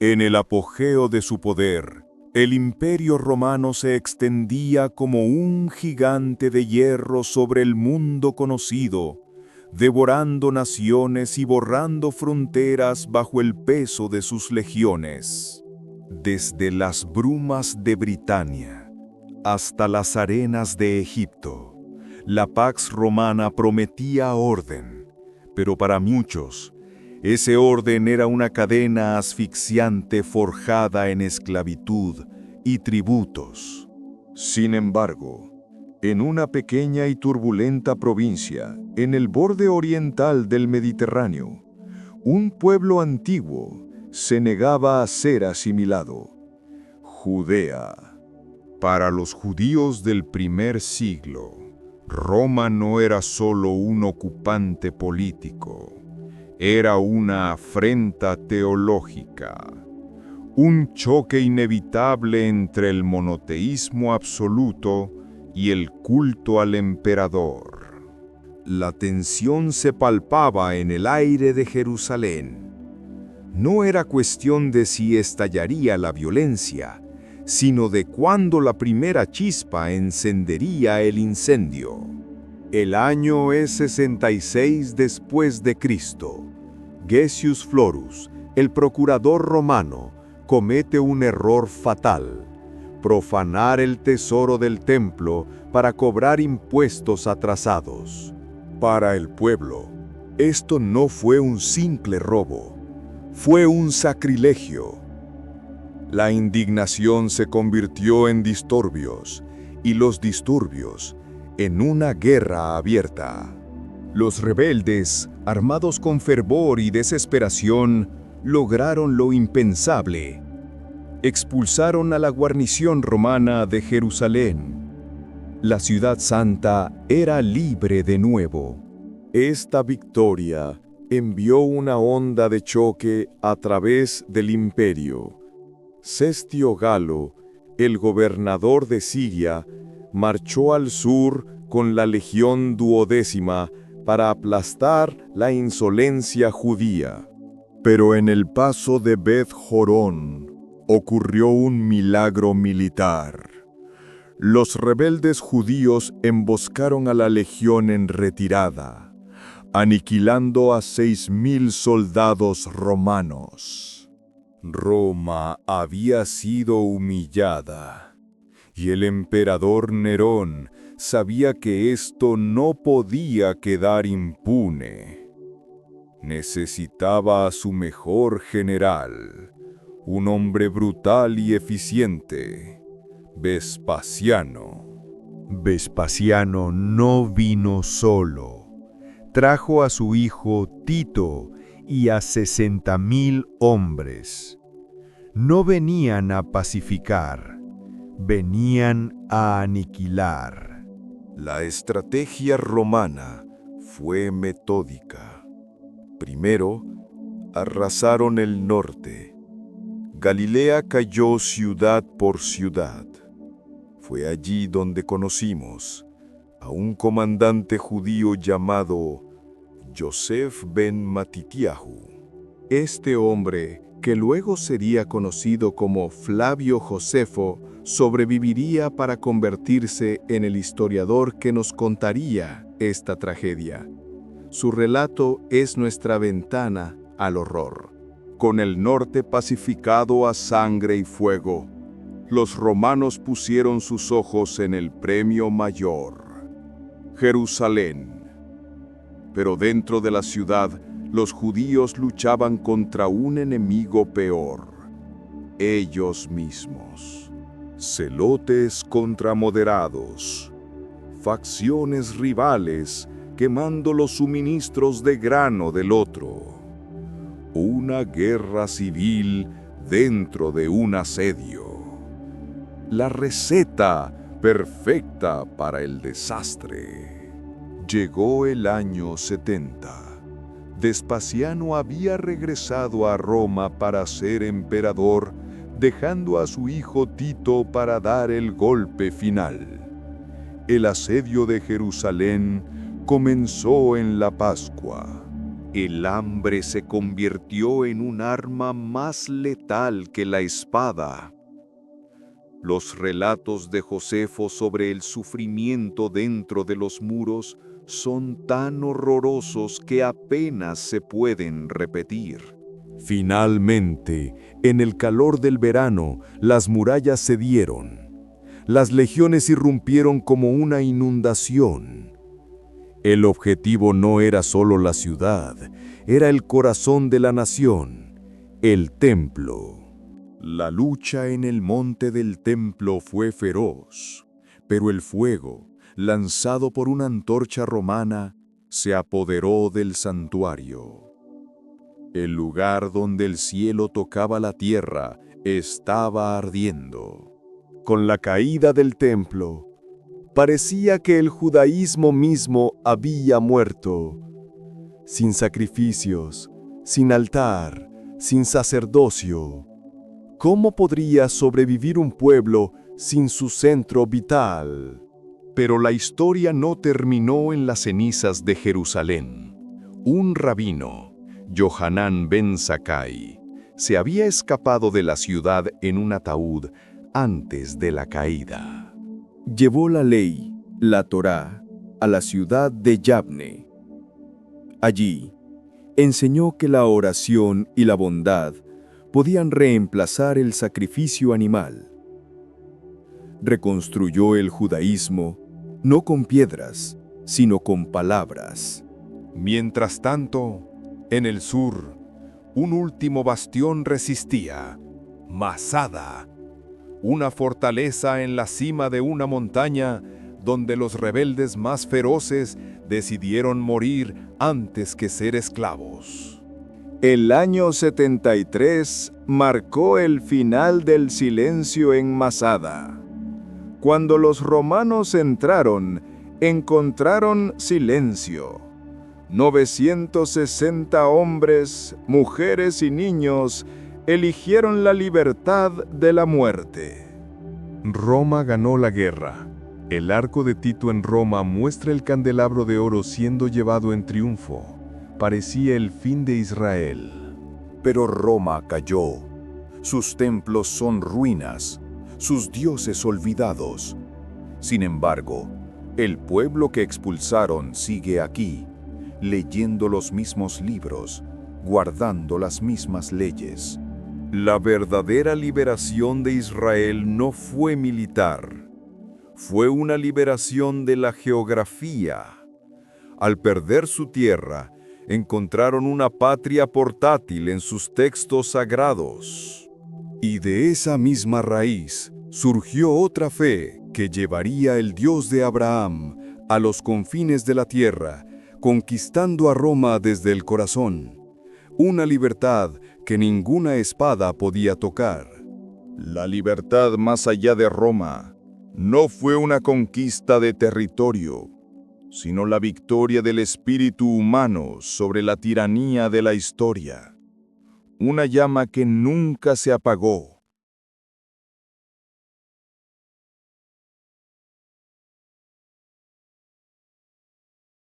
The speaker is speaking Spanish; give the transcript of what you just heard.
En el apogeo de su poder, el Imperio Romano se extendía como un gigante de hierro sobre el mundo conocido, devorando naciones y borrando fronteras bajo el peso de sus legiones. Desde las brumas de Britania hasta las arenas de Egipto, la Pax Romana prometía orden, pero para muchos, ese orden era una cadena asfixiante forjada en esclavitud y tributos. Sin embargo, en una pequeña y turbulenta provincia, en el borde oriental del Mediterráneo, un pueblo antiguo se negaba a ser asimilado: Judea. Para los judíos del primer siglo, Roma no era solo un ocupante político, era una afrenta teológica, un choque inevitable entre el monoteísmo absoluto y el culto al emperador. La tensión se palpaba en el aire de Jerusalén. No era cuestión de si estallaría la violencia, sino de cuándo la primera chispa encendería el incendio. El año es 66 después de Cristo. Gessius Florus, el procurador romano, comete un error fatal: profanar el tesoro del templo para cobrar impuestos atrasados. Para el pueblo, esto no fue un simple robo, fue un sacrilegio. La indignación se convirtió en disturbios, y los disturbios en una guerra abierta. Los rebeldes, armados con fervor y desesperación, lograron lo impensable: expulsaron a la guarnición romana de Jerusalén. La ciudad santa era libre de nuevo. Esta victoria envió una onda de choque a través del imperio. Cestio Galo, el gobernador de Siria, marchó al sur con la legión duodécima para aplastar la insolencia judía. Pero en el paso de Bet Jorón ocurrió un milagro militar. Los rebeldes judíos emboscaron a la legión en retirada, aniquilando a 6.000 soldados romanos. Roma había sido humillada, y el emperador Nerón sabía que esto no podía quedar impune. Necesitaba a su mejor general, un hombre brutal y eficiente: Vespasiano. Vespasiano no vino solo. Trajo a su hijo Tito y a 60.000 hombres. No venían a pacificar, venían a aniquilar. La estrategia romana fue metódica. Primero, arrasaron el norte. Galilea cayó ciudad por ciudad. Fue allí donde conocimos a un comandante judío llamado Yosef ben Matitiahu. Este hombre, que luego sería conocido como Flavio Josefo, sobreviviría para convertirse en el historiador que nos contaría esta tragedia. Su relato es nuestra ventana al horror. Con el norte pacificado a sangre y fuego, los romanos pusieron sus ojos en el premio mayor: Jerusalén. Pero dentro de la ciudad, los judíos luchaban contra un enemigo peor: ellos mismos. Celotes contra moderados, facciones rivales quemando los suministros de grano del otro. Una guerra civil dentro de un asedio. La receta perfecta para el desastre. Llegó el año 70. Vespasiano había regresado a Roma para ser emperador, dejando a su hijo Tito para dar el golpe final. El asedio de Jerusalén comenzó en la Pascua. El hambre se convirtió en un arma más letal que la espada. Los relatos de Josefo sobre el sufrimiento dentro de los muros son tan horrorosos que apenas se pueden repetir. Finalmente, en el calor del verano, las murallas cedieron. Las legiones irrumpieron como una inundación. El objetivo no era solo la ciudad, era el corazón de la nación, el templo. La lucha en el monte del templo fue feroz, pero el fuego, lanzado por una antorcha romana, se apoderó del santuario. El lugar donde el cielo tocaba la tierra estaba ardiendo. Con la caída del templo, parecía que el judaísmo mismo había muerto. Sin sacrificios, sin altar, sin sacerdocio. ¿Cómo podría sobrevivir un pueblo sin su centro vital? Pero la historia no terminó en las cenizas de Jerusalén. Un rabino, Yohanan ben Zakkai, se había escapado de la ciudad en un ataúd antes de la caída. Llevó la ley, la Torá, a la ciudad de Yabne. Allí, enseñó que la oración y la bondad podían reemplazar el sacrificio animal. Reconstruyó el judaísmo no con piedras, sino con palabras. Mientras tanto, en el sur, un último bastión resistía, Masada, una fortaleza en la cima de una montaña donde los rebeldes más feroces decidieron morir antes que ser esclavos. El año 73 marcó el final del silencio en Masada. Cuando los romanos entraron, encontraron silencio. 960 hombres, mujeres y niños eligieron la libertad de la muerte. Roma ganó la guerra. El arco de Tito en Roma muestra el candelabro de oro siendo llevado en triunfo. Parecía el fin de Israel. Pero Roma cayó. Sus templos son ruinas, sus dioses olvidados. Sin embargo, el pueblo que expulsaron sigue aquí, leyendo los mismos libros, guardando las mismas leyes. La verdadera liberación de Israel no fue militar. Fue una liberación de la geografía. Al perder su tierra, encontraron una patria portátil en sus textos sagrados. Y de esa misma raíz surgió otra fe que llevaría el Dios de Abraham a los confines de la tierra, conquistando a Roma desde el corazón. Una libertad que ninguna espada podía tocar. La libertad más allá de Roma no fue una conquista de territorio, sino la victoria del espíritu humano sobre la tiranía de la historia. Una llama que nunca se apagó,